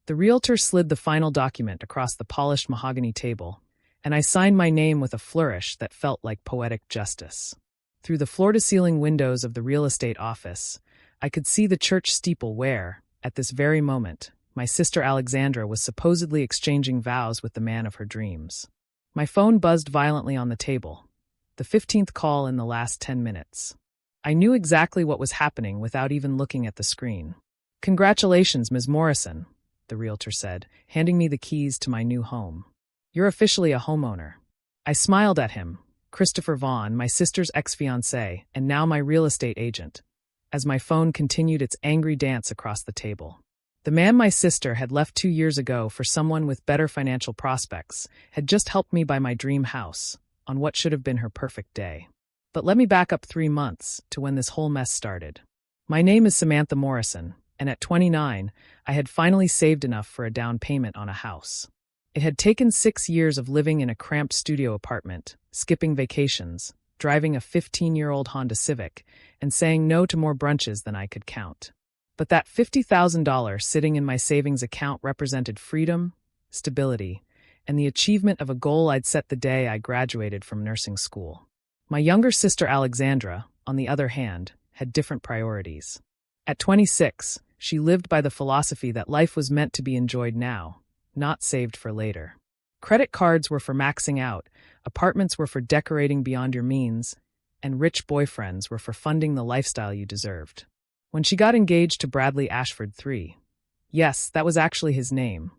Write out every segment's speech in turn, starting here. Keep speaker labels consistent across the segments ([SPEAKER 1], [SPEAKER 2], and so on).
[SPEAKER 1] The realtor slid the final document across the polished mahogany table, and I signed my name with a flourish that felt like poetic justice. Through the floor-to-ceiling windows of the real estate office, I could see the church steeple where, at this very moment, my sister Alexandra was supposedly exchanging vows with the man of her dreams. My phone buzzed violently on the table, the 15th call in the last 10 minutes. I knew exactly what was happening without even looking at the screen. "Congratulations, Ms. Morrison," the realtor said, handing me the keys to my new home. "You're officially a homeowner." I smiled at him, Christopher Vaughn, my sister's ex-fiancé, and now my real estate agent, as my phone continued its angry dance across the table. The man my sister had left 2 years ago for someone with better financial prospects had just helped me buy my dream house, on what should have been her perfect day. But let me back up 3 months to when this whole mess started. My name is Samantha Morrison, and at 29, I had finally saved enough for a down payment on a house. It had taken 6 years of living in a cramped studio apartment, skipping vacations, driving a 15-year-old Honda Civic, and saying no to more brunches than I could count. But that $50,000 sitting in my savings account represented freedom, stability, and the achievement of a goal I'd set the day I graduated from nursing school. My younger sister Alexandra, on the other hand, had different priorities. At 26, she lived by the philosophy that life was meant to be enjoyed now, not saved for later. Credit cards were for maxing out, apartments were for decorating beyond your means, and rich boyfriends were for funding the lifestyle you deserved. When she got engaged to Bradley Ashford III, yes, that was actually his name,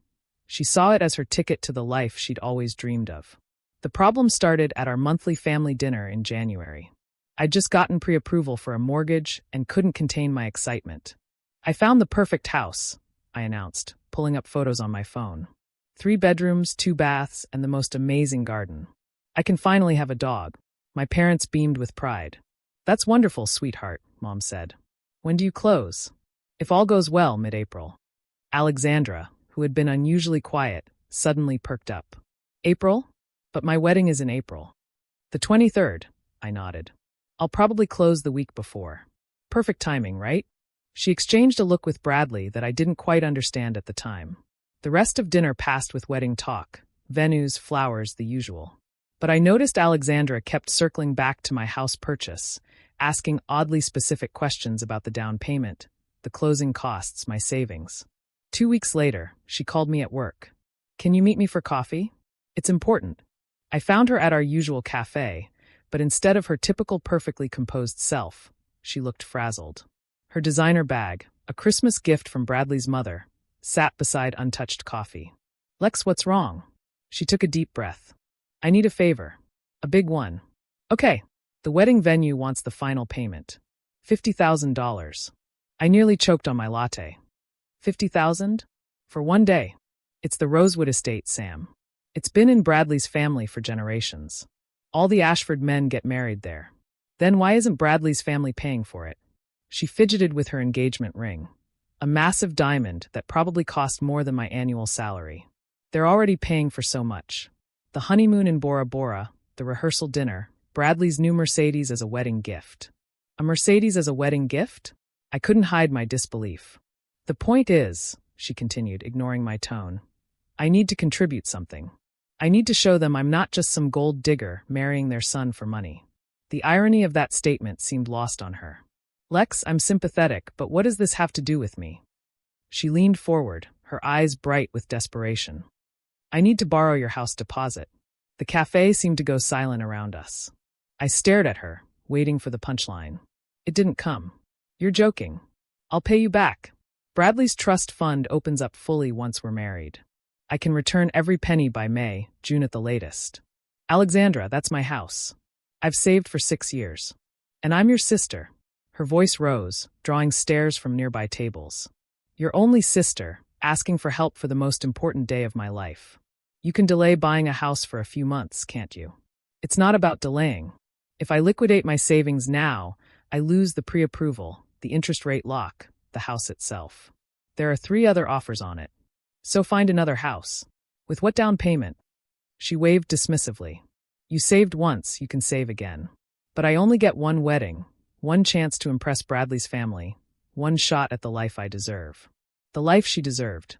[SPEAKER 1] she saw it as her ticket to the life she'd always dreamed of. The problem started at our monthly family dinner in January. I'd just gotten pre-approval for a mortgage and couldn't contain my excitement. "I found the perfect house," I announced, pulling up photos on my phone. 3 bedrooms, 2 baths, and the most amazing garden. "I can finally have a dog." My parents beamed with pride. "That's wonderful, sweetheart," Mom said. "When do you close?" "If all goes well, mid-April." Alexandra, who had been unusually quiet, suddenly perked up. "April? But my wedding is in April." "The 23rd, I nodded. "I'll probably close the week before." "Perfect timing, right?" She exchanged a look with Bradley that I didn't quite understand at the time. The rest of dinner passed with wedding talk, venues, flowers, the usual. But I noticed Alexandra kept circling back to my house purchase, asking oddly specific questions about the down payment, the closing costs, my savings. 2 weeks later, she called me at work. "Can you meet me for coffee? It's important." I found her at our usual cafe, but instead of her typical perfectly composed self, she looked frazzled. Her designer bag, a Christmas gift from Bradley's mother, sat beside untouched coffee. "Lex, what's wrong?" She took a deep breath. "I need a favor. A big one." "Okay." The wedding venue wants the final payment. $50,000. I nearly choked on my latte. 50,000? For 1 day. It's the Rosewood estate, Sam. It's been in Bradley's family for generations. All the Ashford men get married there. Then why isn't Bradley's family paying for it? She fidgeted with her engagement ring. A massive diamond that probably cost more than my annual salary. They're already paying for so much. The honeymoon in Bora Bora, the rehearsal dinner, Bradley's new Mercedes as a wedding gift. A Mercedes as a wedding gift? I couldn't hide my disbelief. "The point is," she continued, ignoring my tone, "I need to contribute something. I need to show them I'm not just some gold digger marrying their son for money." The irony of that statement seemed lost on her. "Lex, I'm sympathetic, but what does this have to do with me?" She leaned forward, her eyes bright with desperation. "I need to borrow your house deposit." The cafe seemed to go silent around us. I stared at her, waiting for the punchline. It didn't come. "You're joking. I'll pay you back. Bradley's trust fund opens up fully once we're married. I can return every penny by May, June at the latest. Alexandra, that's my house. I've saved for 6 years. And I'm your sister." Her voice rose, drawing stares from nearby tables. "Your only sister, asking for help for the most important day of my life. You can delay buying a house for a few months, can't you? It's not about delaying. If I liquidate my savings now, I lose the pre-approval, the interest rate lock, the house itself. There are 3 other offers on it. So find another house. With what down payment?" She waved dismissively. "You saved once, you can save again. But I only get 1 wedding, 1 chance to impress Bradley's family, 1 shot at the life I deserve." The life she deserved.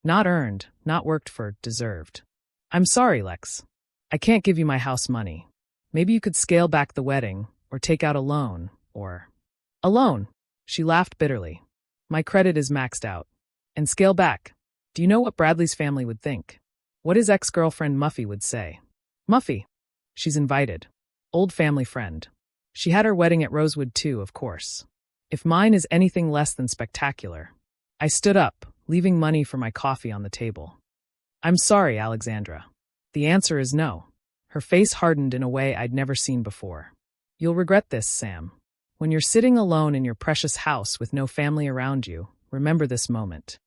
[SPEAKER 1] Not earned, not worked for, deserved. I'm sorry, Lex. I can't give you my house money. Maybe you could scale back the wedding, or take out a loan, or... A loan? She laughed bitterly. My credit is maxed out. And scale back. Do you know what Bradley's family would think? What his ex-girlfriend Muffy would say? Muffy. She's invited. Old family friend. She had her wedding at Rosewood too, of course. If mine is anything less than spectacular. I stood up, leaving money for my coffee on the table. I'm sorry, Alexandra. The answer is no. Her face hardened in a way I'd never seen before. You'll regret this, Sam. When you're sitting alone in your precious house with no family around you, remember this moment.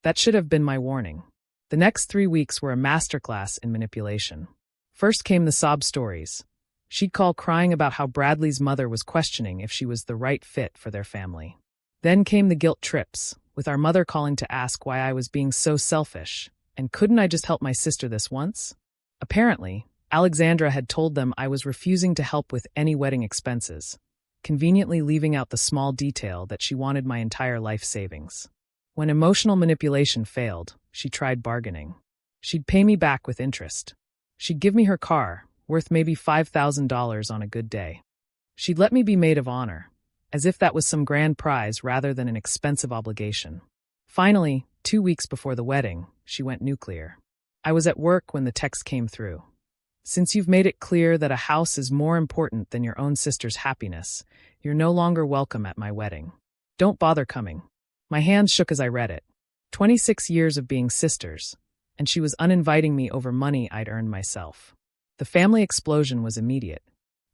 [SPEAKER 1] That should have been my warning. The next 3 weeks were a masterclass in manipulation. First came the sob stories. She'd call crying about how Bradley's mother was questioning if she was the right fit for their family. Then came the guilt trips, with our mother calling to ask why I was being so selfish, and couldn't I just help my sister this once? Apparently, Alexandra had told them I was refusing to help with any wedding expenses, conveniently leaving out the small detail that she wanted my entire life savings. When emotional manipulation failed, she tried bargaining. She'd pay me back with interest. She'd give me her car, worth maybe $5,000 on a good day. She'd let me be maid of honor, as if that was some grand prize rather than an expensive obligation. Finally, 2 weeks before the wedding, she went nuclear. I was at work when the text came through. Since you've made it clear that a house is more important than your own sister's happiness, you're no longer welcome at my wedding. Don't bother coming. My hands shook as I read it. 26 years of being sisters, and she was uninviting me over money I'd earned myself. The family explosion was immediate.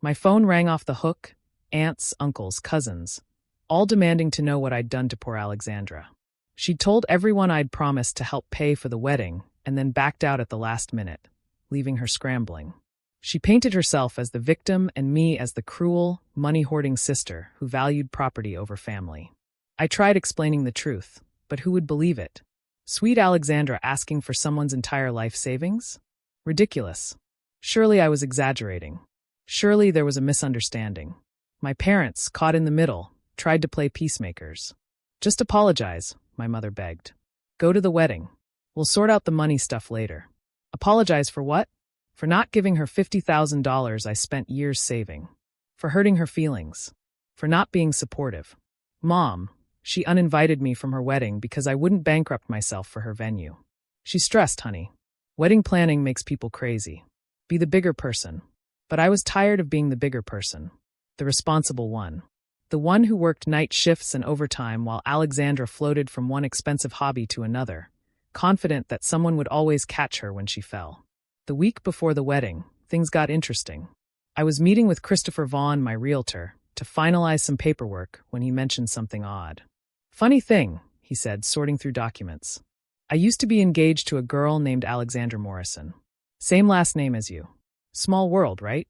[SPEAKER 1] My phone rang off the hook, aunts, uncles, cousins, all demanding to know what I'd done to poor Alexandra. She'd told everyone I'd promised to help pay for the wedding and then backed out at the last minute, leaving her scrambling. She painted herself as the victim and me as the cruel, money-hoarding sister who valued property over family. I tried explaining the truth, but who would believe it? Sweet Alexandra asking for someone's entire life savings? Ridiculous. Surely I was exaggerating. Surely there was a misunderstanding. My parents, caught in the middle, tried to play peacemakers. Just apologize, my mother begged. Go to the wedding. We'll sort out the money stuff later. Apologize for what? For not giving her $50,000 I spent years saving. For hurting her feelings. For not being supportive. Mom, she uninvited me from her wedding because I wouldn't bankrupt myself for her venue. She's stressed, honey. Wedding planning makes people crazy. Be the bigger person. But I was tired of being the bigger person. The responsible one. The one who worked night shifts and overtime while Alexandra floated from one expensive hobby to another, confident that someone would always catch her when she fell. The week before the wedding, things got interesting. I was meeting with Christopher Vaughn, my realtor, to finalize some paperwork when he mentioned something odd. Funny thing, he said, sorting through documents. I used to be engaged to a girl named Alexandra Morrison. Same last name as you. Small world, right?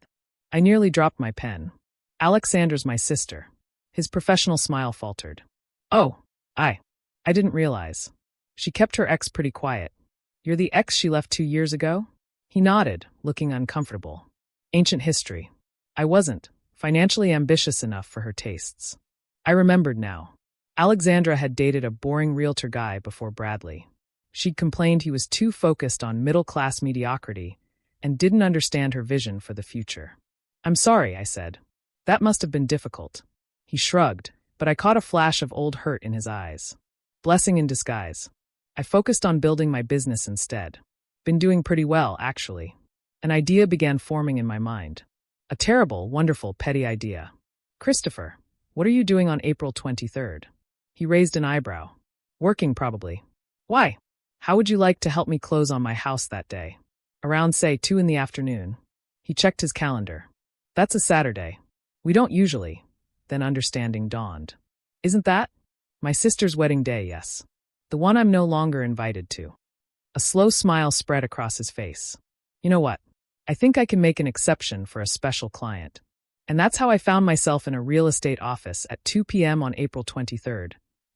[SPEAKER 1] I nearly dropped my pen. Alexandra's my sister. His professional smile faltered. Oh, I didn't realize. She kept her ex pretty quiet. You're the ex she left 2 years ago? He nodded, looking uncomfortable. Ancient history. I wasn't financially ambitious enough for her tastes. I remembered now. Alexandra had dated a boring realtor guy before Bradley. She'd complained he was too focused on middle-class mediocrity and didn't understand her vision for the future. I'm sorry, I said. That must have been difficult. He shrugged, but I caught a flash of old hurt in his eyes. Blessing in disguise. I focused on building my business instead. Been doing pretty well, actually. An idea began forming in my mind. A terrible, wonderful, petty idea. Christopher, what are you doing on April 23rd? He raised an eyebrow. Working, probably. Why? How would you like to help me close on my house that day? Around, say, 2 in the afternoon. He checked his calendar. That's a Saturday. We don't usually. Then understanding dawned. Isn't that? My sister's wedding day, yes. The one I'm no longer invited to. A slow smile spread across his face. You know what? I think I can make an exception for a special client. And that's how I found myself in a real estate office at 2 p.m. on April 23rd,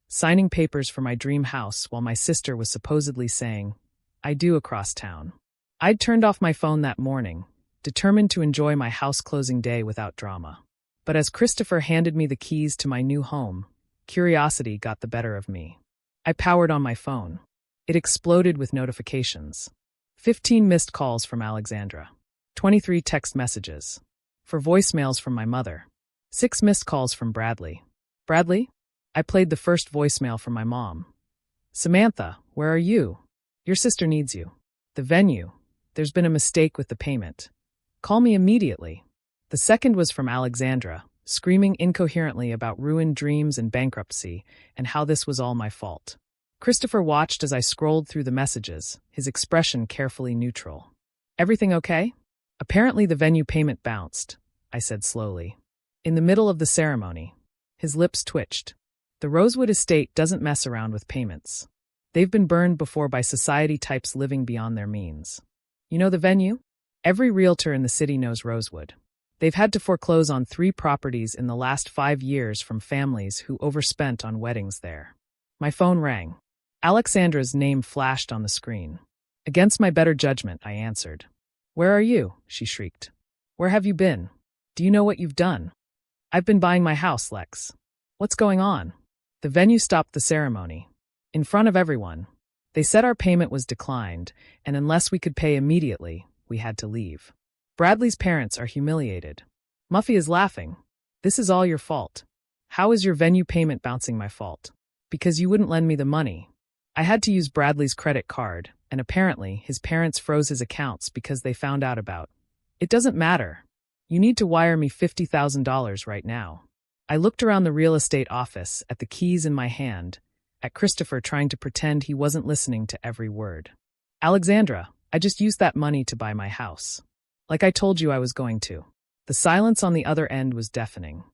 [SPEAKER 1] signing papers for my dream house while my sister was supposedly saying, I do across town. I'd turned off my phone that morning, determined to enjoy my house closing day without drama. But as Christopher handed me the keys to my new home, curiosity got the better of me. I powered on my phone. It exploded with notifications. 15 missed calls from Alexandra. 23 text messages. 4 voicemails from my mother. 6 missed calls from Bradley. Bradley? I played the first voicemail from my mom. Samantha, where are you? Your sister needs you. The venue. There's been a mistake with the payment. Call me immediately. The second was from Alexandra, screaming incoherently about ruined dreams and bankruptcy, and how this was all my fault. Christopher watched as I scrolled through the messages, his expression carefully neutral. Everything okay? Apparently the venue payment bounced, I said slowly. In the middle of the ceremony. His lips twitched. The Rosewood estate doesn't mess around with payments. They've been burned before by society types living beyond their means. You know the venue? Every realtor in the city knows Rosewood. They've had to foreclose on 3 properties in the last 5 years from families who overspent on weddings there. My phone rang. Alexandra's name flashed on the screen. Against my better judgment, I answered. Where are you? She shrieked. Where have you been? Do you know what you've done? I've been buying my house, Lex. What's going on? The venue stopped the ceremony. In front of everyone. They said our payment was declined, and unless we could pay immediately, we had to leave. Bradley's parents are humiliated. Muffy is laughing. This is all your fault. How is your venue payment bouncing my fault? Because you wouldn't lend me the money. I had to use Bradley's credit card, and apparently his parents froze his accounts because they found out about. It doesn't matter. You need to wire me $50,000 right now. I looked around the real estate office at the keys in my hand, at Christopher trying to pretend he wasn't listening to every word. Alexandra, I just used that money to buy my house. Like I told you I was going to. The silence on the other end was deafening.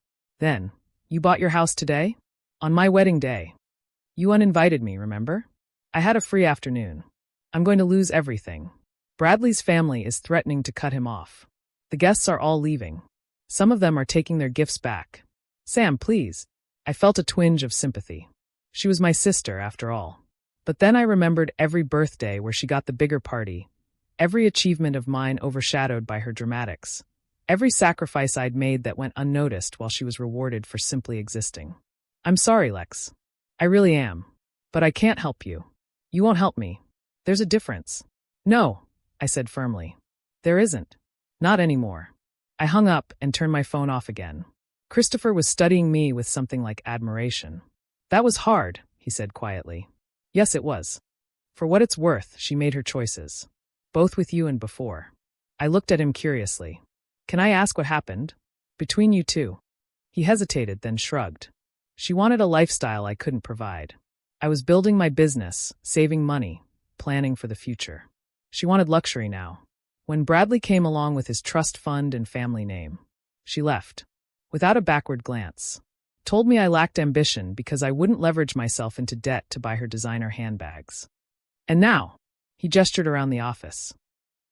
[SPEAKER 1] Then, you bought your house today? On my wedding day. You uninvited me, remember? I had a free afternoon. I'm going to lose everything. Bradley's family is threatening to cut him off. The guests are all leaving. Some of them are taking their gifts back. Sam, please. I felt a twinge of sympathy. She was my sister, after all. But then I remembered every birthday where she got the bigger party, every achievement of mine overshadowed by her dramatics, every sacrifice I'd made that went unnoticed while she was rewarded for simply existing. I'm sorry, Lex. I really am. But I can't help you. You won't help me. There's a difference. No, I said firmly. There isn't. Not anymore. I hung up and turned my phone off again. Christopher was studying me with something like admiration. That was hard, he said quietly. Yes, it was. For what it's worth, she made her choices. Both with you and before. I looked at him curiously. Can I ask what happened? Between you two. He hesitated, then shrugged. She wanted a lifestyle I couldn't provide. I was building my business, saving money, planning for the future. She wanted luxury now. When Bradley came along with his trust fund and family name, she left. Without a backward glance. Told me I lacked ambition because I wouldn't leverage myself into debt to buy her designer handbags. And now, he gestured around the office.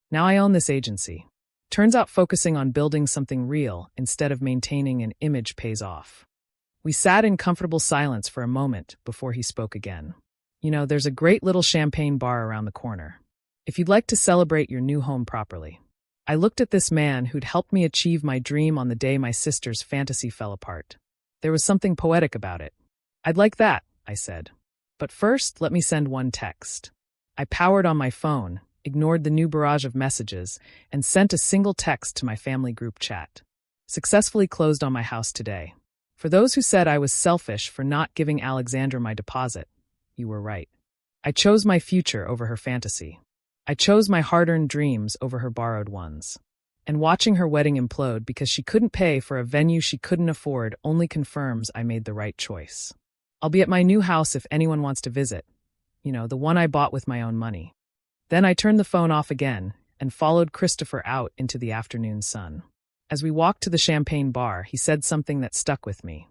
[SPEAKER 1] Now I own this agency. Turns out focusing on building something real instead of maintaining an image pays off. We sat in comfortable silence for a moment before he spoke again. You know, there's a great little champagne bar around the corner. If you'd like to celebrate your new home properly. I looked at this man who'd helped me achieve my dream on the day my sister's fantasy fell apart. There was something poetic about it. I'd like that, I said. But first, let me send one text. I powered on my phone, ignored the new barrage of messages, and sent a single text to my family group chat. Successfully closed on my house today. For those who said I was selfish for not giving Alexandra my deposit, you were right. I chose my future over her fantasy. I chose my hard-earned dreams over her borrowed ones. And watching her wedding implode because she couldn't pay for a venue she couldn't afford only confirms I made the right choice. I'll be at my new house if anyone wants to visit. You know, the one I bought with my own money. Then I turned the phone off again and followed Christopher out into the afternoon sun. As we walked to the champagne bar, he said something that stuck with me.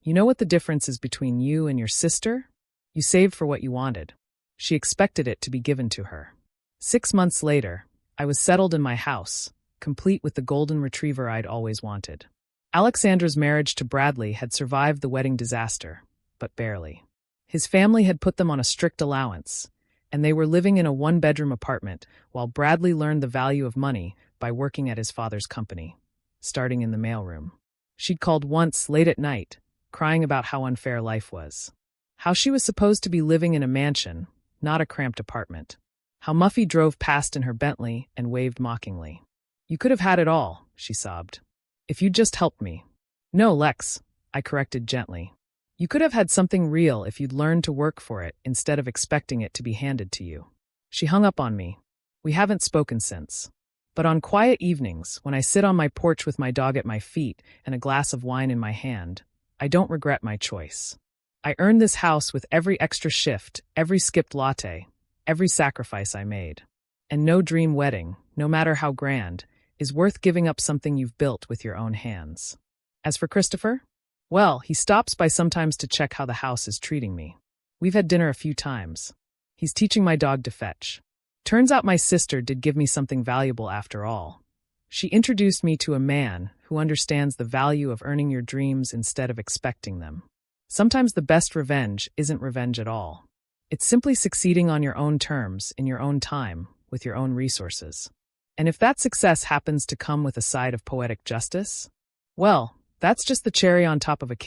[SPEAKER 1] You know what the difference is between you and your sister? You saved for what you wanted. She expected it to be given to her. 6 months later, I was settled in my house, complete with the golden retriever I'd always wanted. Alexandra's marriage to Bradley had survived the wedding disaster, but barely. His family had put them on a strict allowance, and they were living in a one-bedroom apartment while Bradley learned the value of money by working at his father's company, starting in the mailroom. She'd called once late at night, crying about how unfair life was. How she was supposed to be living in a mansion, not a cramped apartment. How Muffy drove past in her Bentley and waved mockingly. You could have had it all, she sobbed. If you'd just helped me. No, Lex, I corrected gently. You could have had something real if you'd learned to work for it instead of expecting it to be handed to you. She hung up on me. We haven't spoken since. But on quiet evenings, when I sit on my porch with my dog at my feet and a glass of wine in my hand, I don't regret my choice. I earned this house with every extra shift, every skipped latte, every sacrifice I made. And no dream wedding, no matter how grand, is worth giving up something you've built with your own hands. As for Christopher? Well, he stops by sometimes to check how the house is treating me. We've had dinner a few times. He's teaching my dog to fetch. Turns out my sister did give me something valuable after all. She introduced me to a man who understands the value of earning your dreams instead of expecting them. Sometimes the best revenge isn't revenge at all. It's simply succeeding on your own terms, in your own time, with your own resources. And if that success happens to come with a side of poetic justice, well, that's just the cherry on top of a cake.